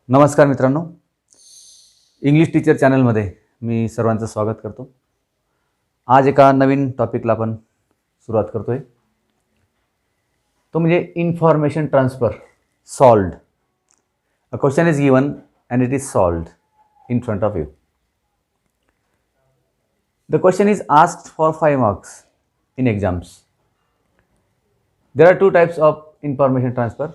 नमस्कार मित्रांनो, English teacher चॅनलमध्ये मी सर्वांचं स्वागत करतो. आज एका नवीन टॉपिकला आपण सुरुवात करतो आहे. तो म्हणजे information transfer solved. A question is given and it is solved in front of you. The question is asked for 5 marks in exams. There are two types of information transfer,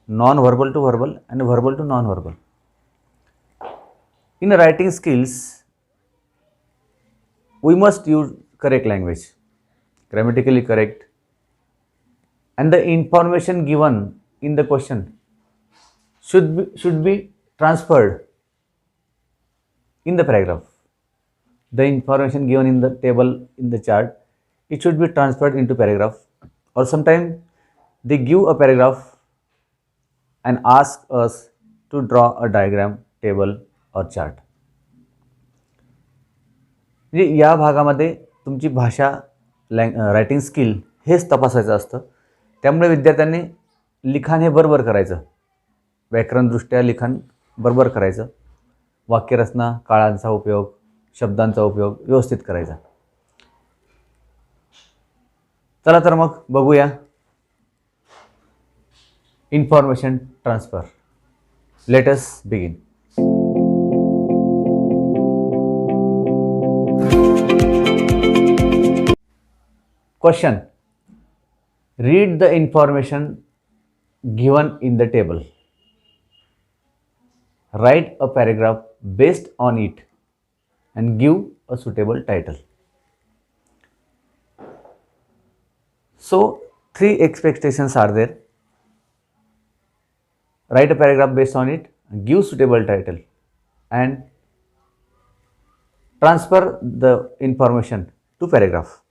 non-verbal to verbal and verbal to non-verbal. In writing skills, we must use correct language, grammatically correct, and the information given in the question should be transferred in the paragraph. The information given in the table in the chart, it should be transferred into paragraph, or sometimes they give a paragraph and ask us to draw a diagram, table or chart. म्हणजे या भागामध्ये तुमची भाषा writing skill हेच तपासायचं असतं. त्यामुळे विद्यार्थ्यांनी लिखाण हे बरोबर करायचं, व्याकरणदृष्ट्या लिखाण बरोबर करायचं, वाक्यरचना, काळांचा उपयोग, शब्दांचा उपयोग व्यवस्थित करायचा. चला तर मग बघूया information transfer. Let us begin. Question: read the information given in the table. Write a paragraph based on it and give a suitable title. So, 3 expectations are there. Write a paragraph based on it, give suitable title, and transfer the information to paragraph.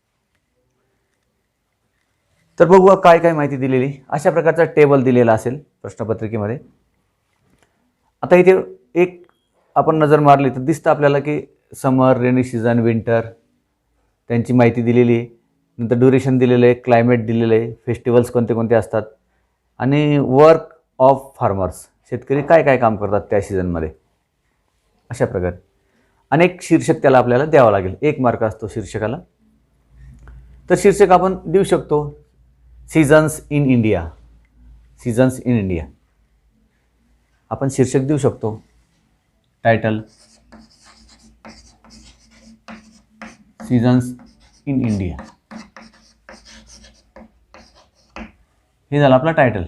तर बघूया काय काय माहिती दिलेली. अशा प्रकारचा table दिलेला असेल प्रश्नपत्रिकेमध्ये. आता इथे एक आपण नजर मारली तर दिसतं आपल्याला की समर, रेनी सीझन, विंटर त्यांची माहिती दिलेली आहे. नंतर ड्युरेशन दिलेलं आहे, क्लायमेट दिलेलं आहे, फेस्टिवल्स कोणते कोणते असतात, आणि वर्क ऑफ फार्मर्स, शेतकरी काय काय काम करतात त्या सीझनमध्ये. अशा प्रकारे अनेक शीर्षक त्याला आपल्याला द्यावं लागेल. 1 मार्क असतो शीर्षकाला. तर शीर्षक आपण देऊ शकतो seasons in India. Seasons in India आपण शीर्षक देऊ शकतो. टायटल सीझन्स इन इंडिया, हे झालं आपला टायटल.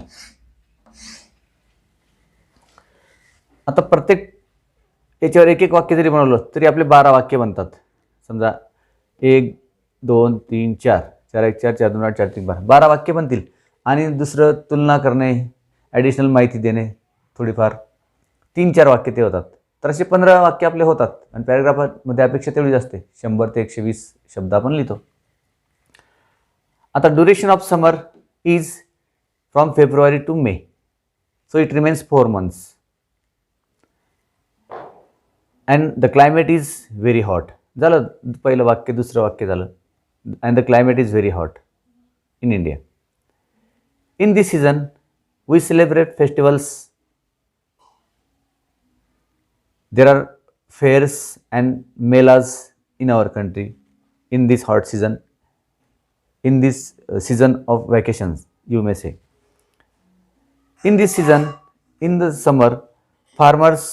आता प्रत्येक याच्यावर एक एक वाक्य जरी बनवलं तरी आपले 12 वाक्य बनतात. समजा 1 2 3 4, 4 1 4, 4 2 8, 4 3 12 वाक्य बनतील. आणि दुसरं तुलना करणे, ॲडिशनल माहिती देणे, थोडीफार 3-4 वाक्य ते होतात. तर असे 15 वाक्य आपले होतात. आणि पॅराग्राफमध्ये अपेक्षा तेवढीच असते, 100 ते 120 शब्द आपण लिहितो. आता duration of summer is from February to May, so it remains 4 months. And the climate is very hot. झालं पहिलं वाक्य. दुसरं वाक्य झालं, and the climate is very hot in India. In this season we celebrate festivals. There are fairs and melas in our country in this hot season, in this season of vacations, you may say. In this season, in the summer, farmers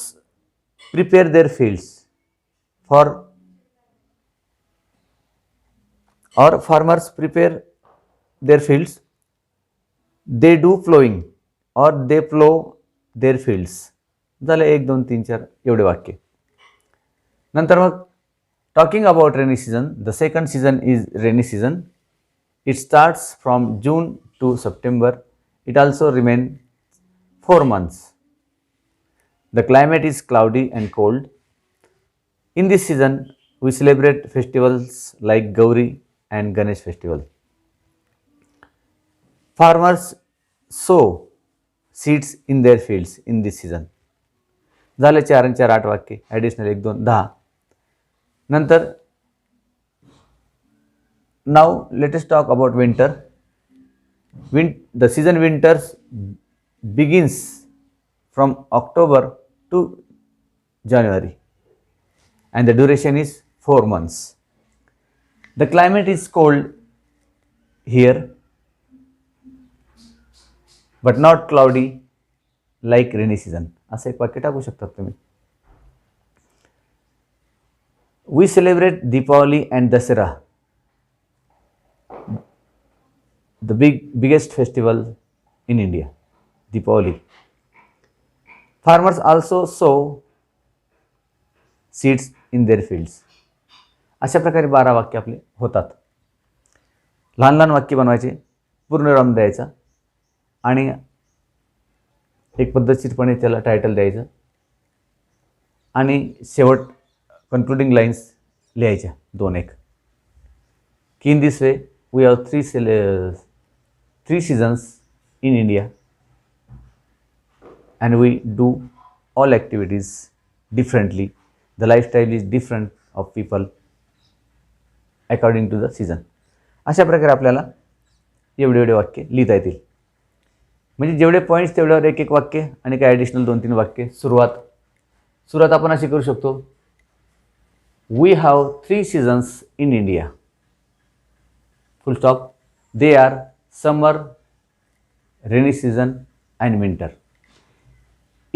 prepare their fields for, or farmers prepare their fields, they do plowing or they plow their fields. झाले 1 2 3 4 एवढे वाक्य. नंतर मग talking about rainy season. The second season is rainy season. It starts from June to September. It also remain 4 months. The climate is cloudy and cold. In this season we celebrate festivals like Gauri and Ganesh festival. Farmers sow seeds in their fields in this season. झाले 4 आणि 4 8 वाक्य. Additional 1 2 10. नंतर now let us talk about winter. The season winters begins from October to January, and the duration is 4 months. The climate is cold here, but not cloudy like rainy season. असं एक वाक्य टाकू शकतात तुम्ही. We celebrate Deepavali and Dasara, the biggest festival in India. Deepavali. Farmers also sow seeds in their fields. अशा प्रकारे 12 वाक्य आपले होतात. लहान लहान वाक्य बनवायचे, पूर्णविराम द्यायचा आणि एक पद्धतशीरपणे त्याला टायटल द्यायचं आणि शेवट कन्क्लुडिंग लाईन्स लिहायच्या 2-1 की in this way we have three seasons in India and we do all activities differently. The lifestyle is different of people according to the season. अशा प्रकारे आपल्याला एवढे वाक्य लिहिता येतील. म्हणजे जेवढे पॉईंट्स तेवढ्यावर एक वाक्य आणि काही ॲडिशनल 2-3 वाक्य. सुरुवात आपण अशी करू शकतो. वी हॅव 3 सीझन्स in India. Full stop. They are summer, rainy season and winter.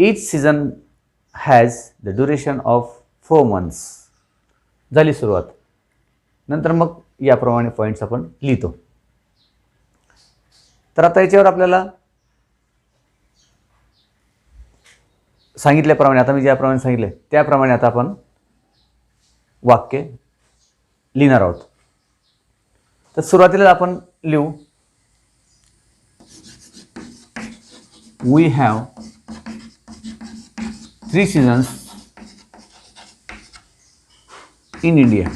Each season has the duration of 4 months. झाली सुरुवात. नंतर मग याप्रमाणे पॉईंट्स आपण लिहितो. तर आता याच्यावर आपल्याला सांगितल्याप्रमाणे, आता मी ज्याप्रमाणे सांगितले त्याप्रमाणे आता आपण वाक्य लिहिणार आहोत. तर सुरुवातीला आपण लिहू we have 3 seasons in India.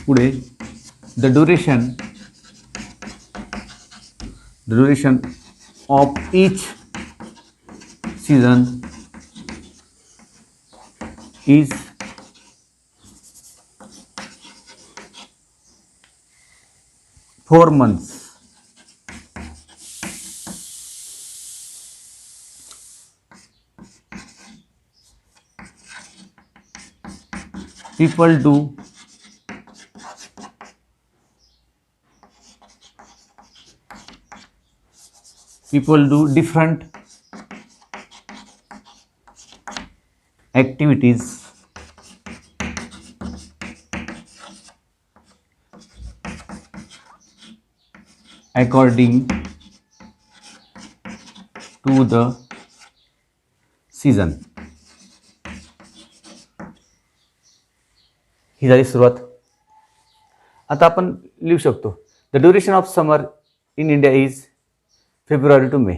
पुढे the duration of each season is 4 months. People do different activities according to the season. ही झाली सुरुवात. आता आपण लिहू शकतो the duration of summer in India is February to May.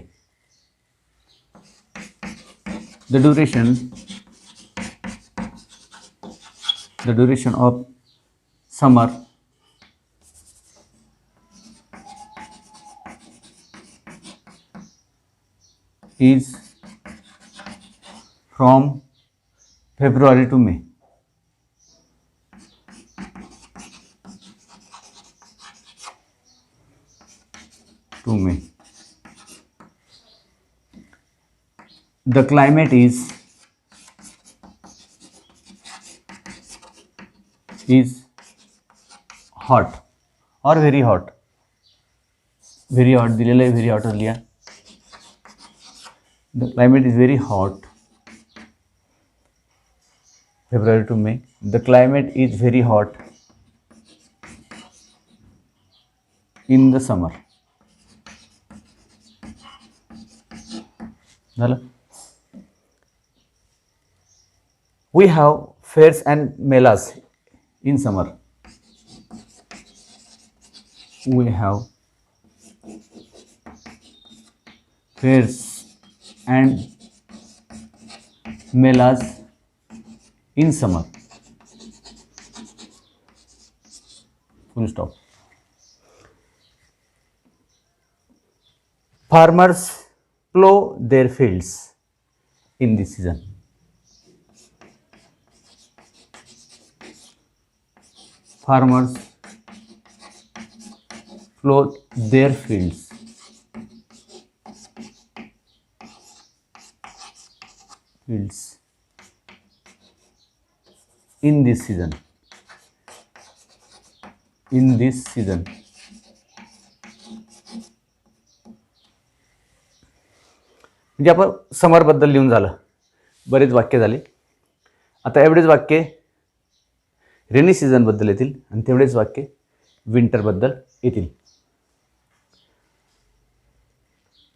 The duration of summer is from February to May. The climate is hot or very hot. Very hot दिलेलं आहे, very hot लिया. The climate is very hot. February to May. The climate is very hot in the summer. We have fairs and melas in summer. We have fairs and melas in summer. Full stop. Farmers plow their fields in this season. Farmers plow their fields fields in this season. In this season. म्हणजे आपण समरबद्दल लिहून झालं, बरेच वाक्य झाले. आता एवढेच वाक्य रेनी सीझनबद्दल येतील आणि तेवढेच वाक्य विंटरबद्दल येतील.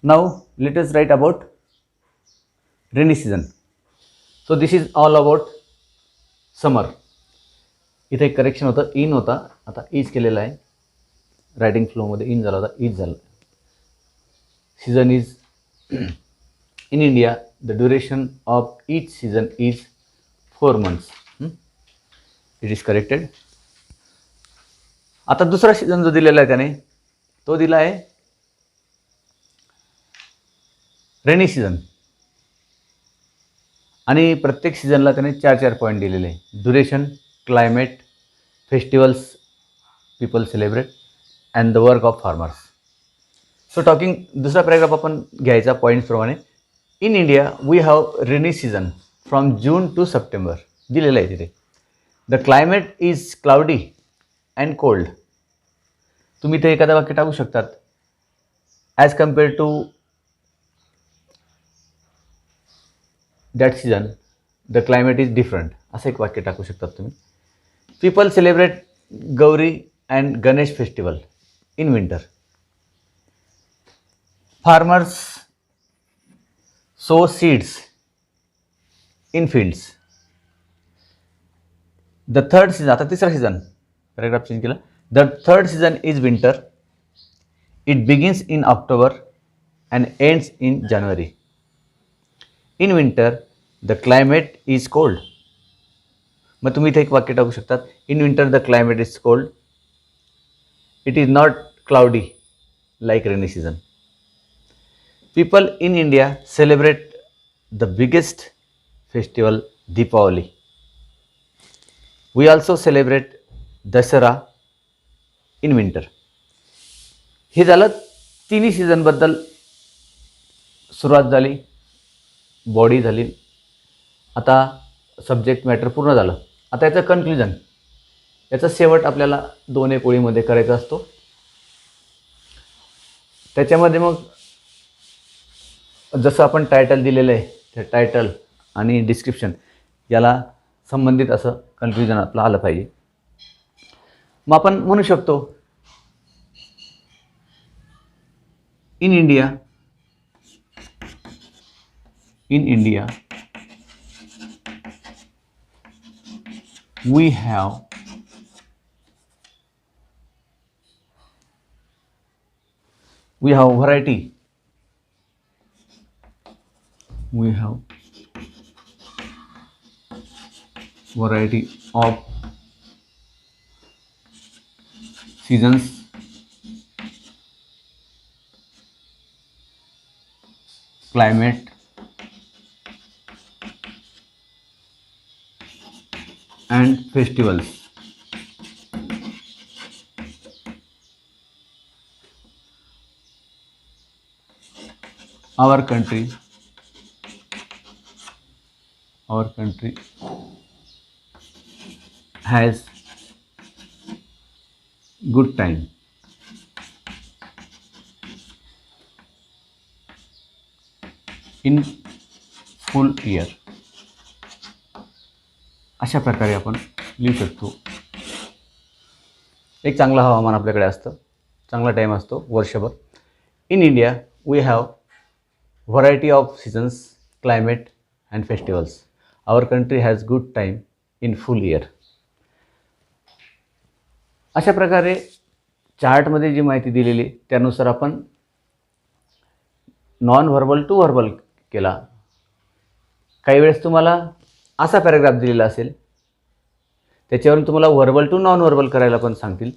Now let us write about rainy season. So this is all about summer. इथे एक करेक्शन होतं, इन होता, आता इज केलेला आहे. रायटिंग फ्लोमध्ये इन झाला होता, इज झालं. Season is in India, the duration of each season is 4 months. It is corrected. आता दुसरा सीझन जो दिलेला आहे त्याने, तो दिला आहे रेनी सीझन. आणि प्रत्येक सीझनला त्याने 4 पॉईंट दिलेले आहे. Duration, climate, festivals people celebrate and the work of farmers. So talking, दुसरा पॅराग्राफ आपण घ्यायचा पॉईंट्सप्रमाणे. In India we have rainy season from June to September दिलेलं आहे तिथे. The climate is cloudy and cold. तुम्ही ते एखादं वाक्य टाकू शकतात. As compare to that season the climate is different, असं एक वाक्य टाकू शकतात तुम्ही. People celebrate Gauri and Ganesh festival in winter. Farmers sow seeds in fields. The third season, आता तिसरा सीझन, पॅराग्राफ चेंज केला. The third season is winter. It begins in October and ends in January. In winter, the climate is cold. मग तुम्ही इथे एक वाक्य टाकू शकतात. In winter, the climate is cold. It is not cloudy like rainy season. People in India celebrate the biggest festival, Deepavali. We also celebrate Dasara in winter. हे झालं तिन्ही सीझनबद्दल सुरुवात झाली, बॉडी झाली. आता सब्जेक्ट मॅटर पूर्ण झालं. आता याचं कन्क्ल्युजन, याचा शेवट आपल्याला 2 ओळीमध्ये करायचा असतो. त्याच्यामध्ये मग जसं आपण टायटल दिलेलं आहे, त्या टायटल आणि डिस्क्रिप्शन याला संबंधित असं कन्क्ल्युजन आपलं आलं पाहिजे. मग आपण म्हणू शकतो, in India we have variety. We have variety of seasons, climate, and festivals. Our country has good time in full year. अशा प्रकारे आपण लिहू शकतो. एक चांगलं हवामान आपल्याकडे असतं, चांगला टाईम असतो वर्षभर. In India we have variety of seasons, climate and festivals. Our country has good time in full year. अशा प्रकारे चार्टमध्ये जी माहिती दिलेली त्यानुसार आपण नॉन व्हर्बल टू व्हर्बल केला. काही वेळेस तुम्हाला असा पॅराग्राफ दिलेला असेल, त्याच्यावरून तुम्हाला व्हर्बल टू नॉन व्हर्बल करायला पण सांगतील.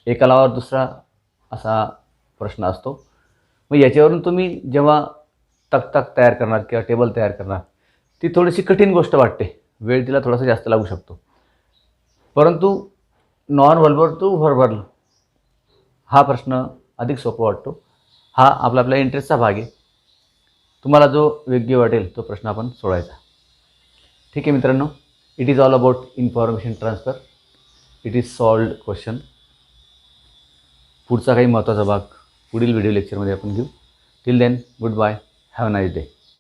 एकालावर दुसरा असा प्रश्न असतो. मग याच्यावरून तुम्ही जेव्हा तक्ता तयार करणार किंवा टेबल तयार करणार, ती थोडीशी कठीण गोष्ट वाटते, वेळ तिला थोडासा जास्त लागू शकतो. परंतु नॉन व्हर्बल टू व्हर्बल हा प्रश्न अधिक सोपा वाटतो. हा आपला इंटरेस्टचा भाग आहे. तुम्हाला जो योग्य वाटेल तो प्रश्न आपण सोडवायचा. ठीक आहे मित्रांनो, it is all about information transfer. It is solved question. पुढचा काही महत्त्वाचा भाग पुढील व्हिडिओ लेक्चरमध्ये आपण घेऊ. Till then, goodbye, have a nice day.